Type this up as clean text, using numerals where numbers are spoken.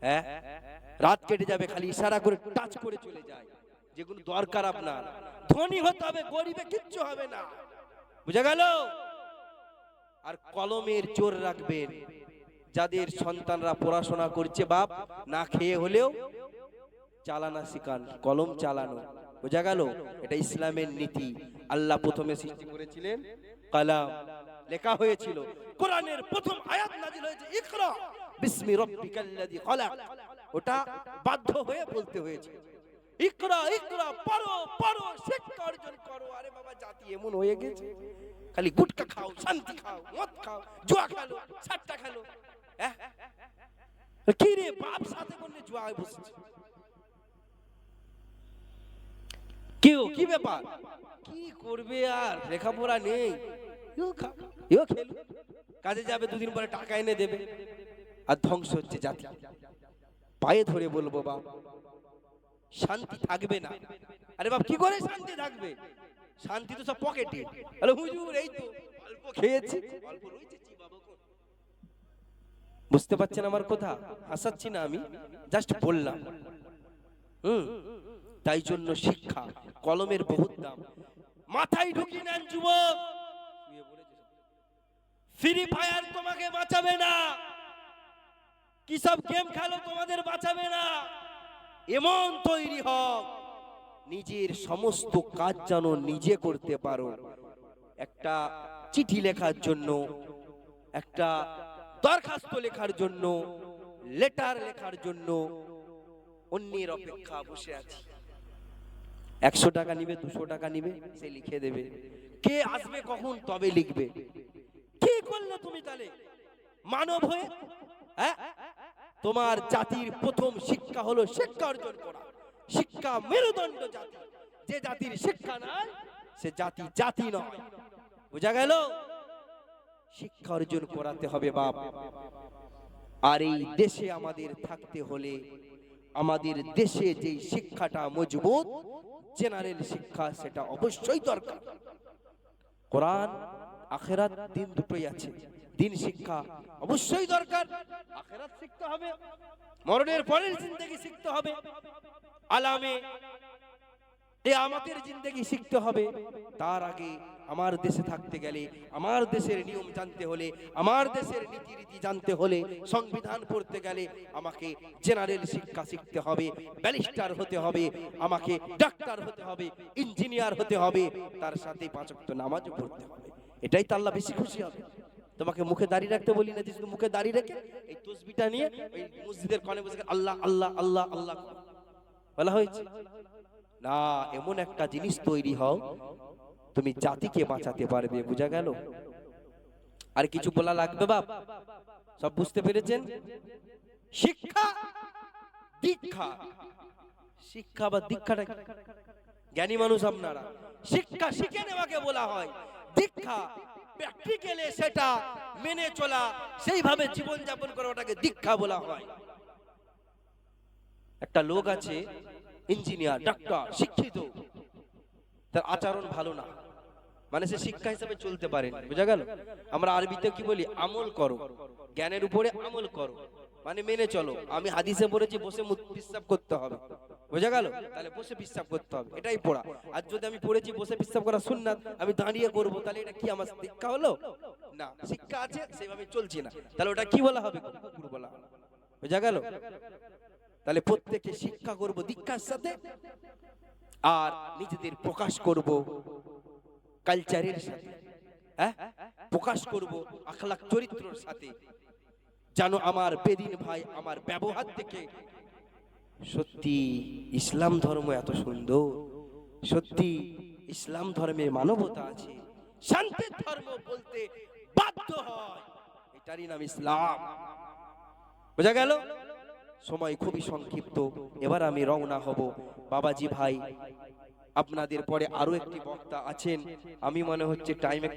হ্যাঁ, রাত কেটে যাবে, খালি ইশারা করে টাচ করে চলে যায়, যেগুলো দরকার আপনার। ধনী হতে হবে, গরিবে কিচ্ছু হবে না, বুঝা গেল? আর কলমের জোর রাখবেন, যাদের সন্তানরা পড়াশোনা করছে, বাপ না খেয়ে হলেও চালানা শিখান, কলম চালানো, বোঝা গেল? এটা ইসলামের নীতি। আল্লাহ প্রথমে সৃষ্টি করেছিলেন কলম, লেখা হয়েছিল। কোরআনের প্রথম আয়াত নাযিল হয়েছে ইকরা বিসমি রাব্বিকাল্লাযী খলাক, ওটা বাধ্য হয়ে বলতে হয়েছে ইকরা ইকরা, পড়ো পড়ো, শিক্ষা অর্জন করো। আরে বাবা, জাতি এমন হয়ে গেছে, খালি গুটকা খাও, শান্তি খাও, মদ খাও, জুয়া খেলো, সাট্টা খেলো। হ্যাঁ, কি রে বাপ সাথে করলে জুয়ায় বসেছে, কেউ কি ব্যাপার, কি করবে? আর লেখাপড়া নেই, কাজে যাবে, দুদিন পরে টাকা এনে দেবে, আর ধ্বংস হচ্ছে জাতি। পায়ে ধরে বলবো বাপ, শান্তি থাকবে না। আরে বাপ, কি করে শান্তি থাকবে? শান্তি তো সব পকেটে। আরে হুজুর, এই তো অল্প খেয়েছি, অল্প রয়েছে, বুঝতে পারছেন আমার কথা? হাসাচ্ছি না আমি, জাস্ট বললাম। তাই জন্য শিক্ষা, কলমের বহুত দাম। মাথায় ঢুকিয়ে নেন যুবক, ফ্রি ফায়ার তোমাকে বাঁচাবে না, কি সব গেম খেলো তোমাদের বাঁচাবে না। এমন তৈরি হও, নিজের সমস্ত কাজ যেন নিজে করতে পারো। একটা চিঠি লেখার জন্য, একটা দরখাস্ত লেখার জন্য, লেটার লেখার জন্য অন্যের অপেক্ষা বসে আছি। 100 টাকা নিবে, 200 টাকা নিবে, সে লিখে দেবে। কে আসবে কখন তবে লিখবে। কি করলে তুমি তাহলে মানব হয়ে? হ্যাঁ, তোমার জাতির প্রথম শিক্ষা হলো শিক্ষা অর্জন করা। শিক্ষা মেরুদণ্ড জাতি, যে জাতির শিক্ষা নাই সে জাতি জাতি নয়, বুঝা গেল? শিক্ষা অর্জন করাতে হবে বাপ। আর এই দেশে আমাদের থাকতে হলে, আমাদের দেশে যে শিক্ষাটা মজবুত, জেনারেল শিক্ষা, সেটা অবশ্যই দরকার। কোরআন আখিরাত দিন দুটোই আছে, দিন শিক্ষা অবশ্যই দরকার। আখিরাত শিখতে হবে, মরণের পরের জিন্দেগি শিখতে হবে, আলামে আমাদের জিন্দেগি শিখতে হবে। তার আগে আমার দেশে থাকতে গেলে, আমার দেশের নিয়ম জানতে হলে, আমার দেশের নীতি রীতি জানতে হলে, সংবিধান পড়তে গেলে আমাকে জেনারেল শিক্ষা শিখতে হবে, ব্যারিস্টার হতে হবে, আমাকে ডাক্তার হতে হবে, ইঞ্জিনিয়ার হতে হবে, তার সাথে 5 ওয়াক্ত নামাজও পড়তে হবে। এটাই তো আল্লাহ বেশি খুশি হবে। তোমাকে মুখে দাড়ি রাখতে বলি না, যে শুধু মুখে দাড়ি রেখে এই তাসবিহটা নিয়ে ওই মসজিদের কোণে বসে আল্লাহ আল্লাহ আল্লাহ আল্লাহ বলা হয়েছে না। এমন একটা জিনিস তৈরি হও, তুমি জাতিকে বাঁচাতে পারবে, বুঝা গেল? আর কিছু বলা লাগবে বাপ? সব বুঝতে পেরেছেন? শিক্ষা দীক্ষা, শিক্ষা বা দীক্ষাটা, জ্ঞানী মানুষ আপনারা, শিক্ষা শিখে নেওয়াকে বলা হয় দীক্ষা। প্র্যাকটিক্যালে সেটা মেনে চলা, সেইভাবে জীবন যাপন করা, ওটাকে দীক্ষা বলা হয়। একটা লোক আছে ইঞ্জিনিয়ার, ডাক্তার, শিক্ষিত, তার আচরণ ভালো না, মানে সে শিক্ষা হিসাবে চলতে পারে, বুঝা গেল? আমরা আরবিতে কি বলি? আমল করো, জ্ঞানের উপরে আমল করো, মানে মেনে চলো। আমি হাদিসে পড়েছি বসে পিশাব করতে হবে, বুঝা গেল? তাহলে বসে পিশাব করতে হবে, এটাই পড়া। আর যদি আমি পড়েছি বসে পিশাব করা সুন্নাত, আমি দাঁড়িয়ে করব, তাহলে এটা কি আমার শিক্ষা হলো? না, শিক্ষা আছে, সেভাবে চলছি না, তাহলে ওটা কি বলা হবে? কুফর বলা হবে, বুঝা গেল? তাহলে প্রত্যেকে শিক্ষা করব দীক্ষার সাথে, আর নিজেদের প্রকাশ করব কালচারের সাথে, হ্যাঁ, প্রকাশ করব আখলাক চরিত্রের সাথে, যেন আমার বেদিন ভাই আমার ব্যবহার থেকে সত্যি ইসলাম ধর্ম এত সুন্দর, সত্যি ইসলাম ধর্মে মানবতা আছে, শান্তির ধর্ম বলতে বাধ্য হয়, এটারই নাম ইসলাম, বুঝা গেল? সময় খুবই সংক্ষিপ্ত, এবার আমি রওনা হব। বাবাজি ভাই, আপনাদের পরে আরো একটি বক্তা আছেন, আমি মনে হচ্ছে টাইম